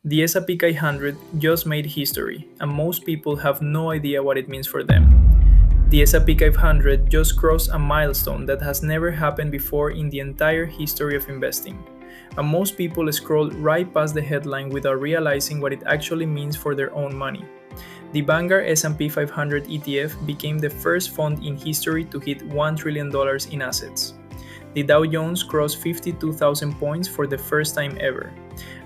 The S&P 500 just made history, and most people have no idea what it means for them. The S&P 500 just crossed a milestone that has never happened before in the entire history of investing, and most people scroll right past the headline without realizing what it actually means for their own money. The Vanguard S&P 500 ETF became the first fund in history to hit $1 trillion in assets. The Dow Jones crossed 52,000 points for the first time ever.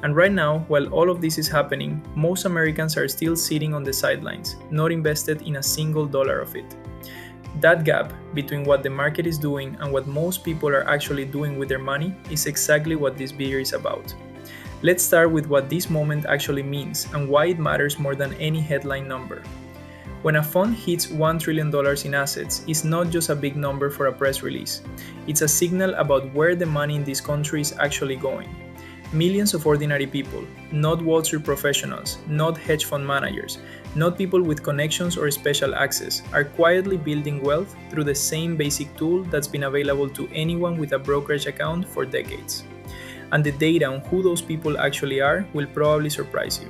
And right now, while all of this is happening, most Americans are still sitting on the sidelines, not invested in a single dollar of it. That gap between what the market is doing and what most people are actually doing with their money is exactly what this video is about. Let's start with what this moment actually means and why it matters more than any headline number. When a fund hits $1 trillion in assets, it's not just a big number for a press release. It's a signal about where the money in this country is actually going. Millions of ordinary people, not Wall Street professionals, not hedge fund managers, not people with connections or special access, are quietly building wealth through the same basic tool that's been available to anyone with a brokerage account for decades. And the data on who those people actually are will probably surprise you.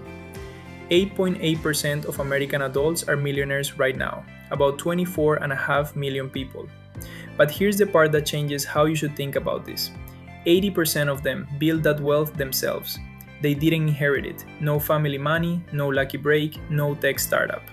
8.8% of American adults are millionaires right now, about 24.5 million people. But here's the part that changes how you should think about this. 80% of them build that wealth themselves. They didn't inherit it. No family money, no lucky break, no tech startup.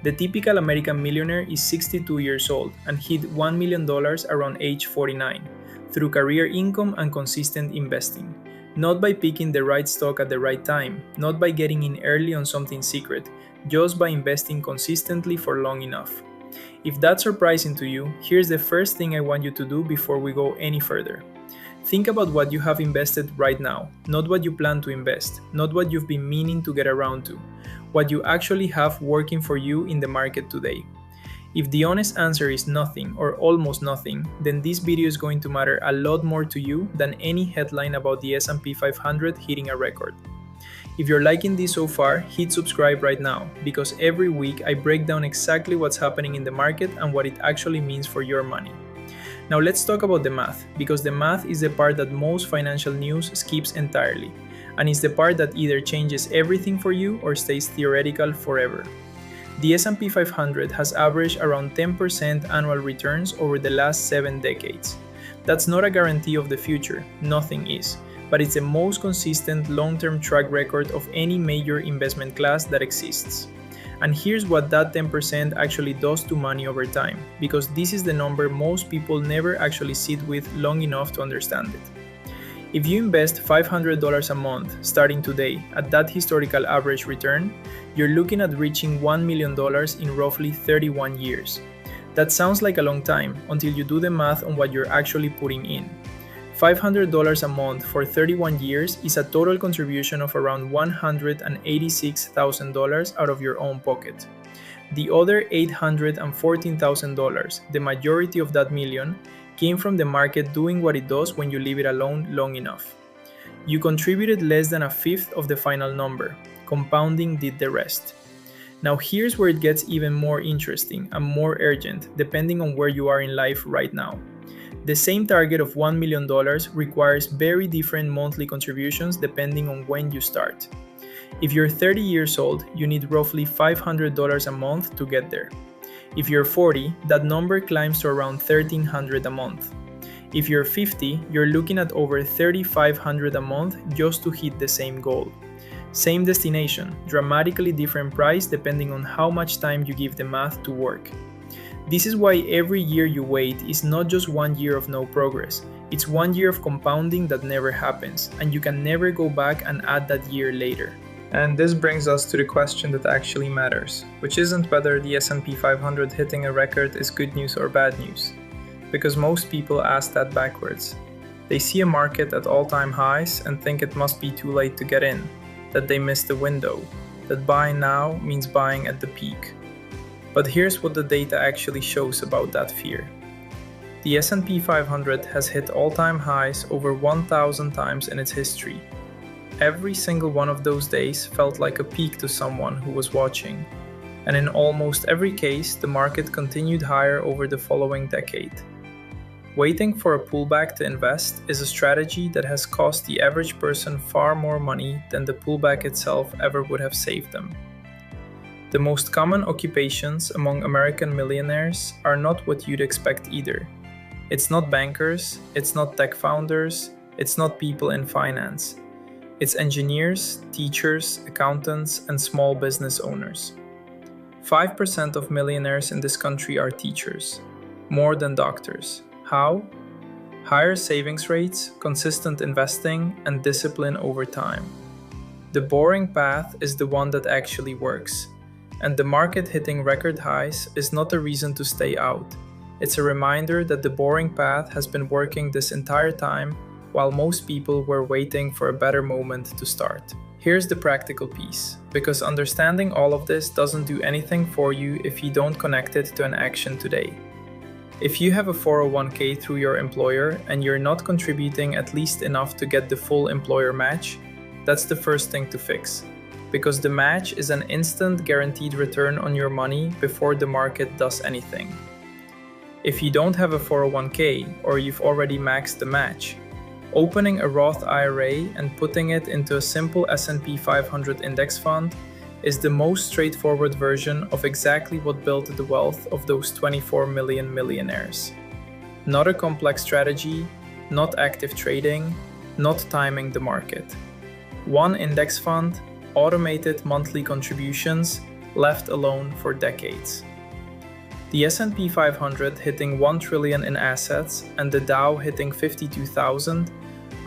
The typical American millionaire is 62 years old and hit $1 million around age 49 through career income and consistent investing. Not by picking the right stock at the right time, not by getting in early on something secret, just by investing consistently for long enough. If that's surprising to you, here's the first thing I want you to do before we go any further. Think about what you have invested right now, not what you plan to invest, not what you've been meaning to get around to, what you actually have working for you in the market today. If the honest answer is nothing or almost nothing, then this video is going to matter a lot more to you than any headline about the S&P 500 hitting a record. If you're liking this so far, hit subscribe right now, because every week I break down exactly what's happening in the market and what it actually means for your money. Now let's talk about the math, because the math is the part that most financial news skips entirely, and it's the part that either changes everything for you or stays theoretical forever. The S&P 500 has averaged around 10% annual returns over the last 7 decades. That's not a guarantee of the future, nothing is, but it's the most consistent long-term track record of any major investment class that exists. And here's what that 10% actually does to money over time, because this is the number most people never actually sit with long enough to understand it. If you invest $500 a month starting today at that historical average return, you're looking at reaching $1 million in roughly 31 years. That sounds like a long time until you do the math on what you're actually putting in. $500 a month for 31 years is a total contribution of around $186,000 out of your own pocket. The other $814,000, the majority of that million, came from the market doing what it does when you leave it alone long enough. You contributed less than a fifth of the final number. Compounding did the rest. Now here's where it gets even more interesting and more urgent depending on where you are in life right now. The same target of $1 million requires very different monthly contributions depending on when you start. If you're 30 years old, you need roughly $500 a month to get there. If you're 40, that number climbs to around $1,300 a month. If you're 50, you're looking at over $3,500 a month just to hit the same goal. Same destination, dramatically different price depending on how much time you give the math to work. This is why every year you wait is not just 1 year of no progress, it's 1 year of compounding that never happens, and you can never go back and add that year later. And this brings us to the question that actually matters, which isn't whether the S&P 500 hitting a record is good news or bad news, because most people ask that backwards. They see a market at all-time highs and think it must be too late to get in, that they missed the window, that buying now means buying at the peak. But here's what the data actually shows about that fear. The S&P 500 has hit all-time highs over 1,000 times in its history. Every single one of those days felt like a peak to someone who was watching, and in almost every case, the market continued higher over the following decade. Waiting for a pullback to invest is a strategy that has cost the average person far more money than the pullback itself ever would have saved them. The most common occupations among American millionaires are not what you'd expect either. It's not bankers, it's not tech founders, it's not people in finance. It's engineers, teachers, accountants, and small business owners. 5% of millionaires in this country are teachers, more than doctors. How? Higher savings rates, consistent investing, and discipline over time. The boring path is the one that actually works, and the market hitting record highs is not a reason to stay out. It's a reminder that the boring path has been working this entire time while most people were waiting for a better moment to start. Here's the practical piece, because understanding all of this doesn't do anything for you if you don't connect it to an action today. If you have a 401k through your employer and you're not contributing at least enough to get the full employer match, that's the first thing to fix, because the match is an instant guaranteed return on your money before the market does anything. If you don't have a 401k or you've already maxed the match, opening a Roth IRA and putting it into a simple S&P 500 index fund is the most straightforward version of exactly what built the wealth of those 24 million millionaires. Not a complex strategy, not active trading, not timing the market. One index fund, automated monthly contributions, left alone for decades. The S&P 500 hitting 1 trillion in assets and the Dow hitting 52,000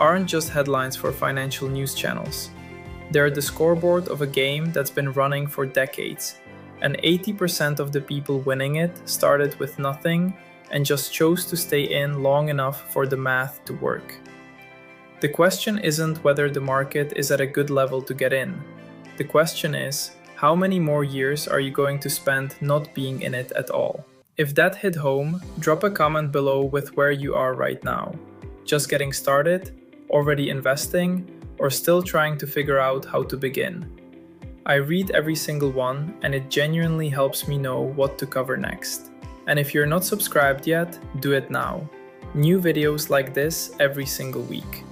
aren't just headlines for financial news channels. They're the scoreboard of a game that's been running for decades, and 80% of the people winning it started with nothing and just chose to stay in long enough for the math to work. The question isn't whether the market is at a good level to get in. The question is, how many more years are you going to spend not being in it at all? If that hit home, drop a comment below with where you are right now. Just getting started, already investing, or still trying to figure out how to begin. I read every single one, and it genuinely helps me know what to cover next. And if you're not subscribed yet, do it now. New videos like this every single week.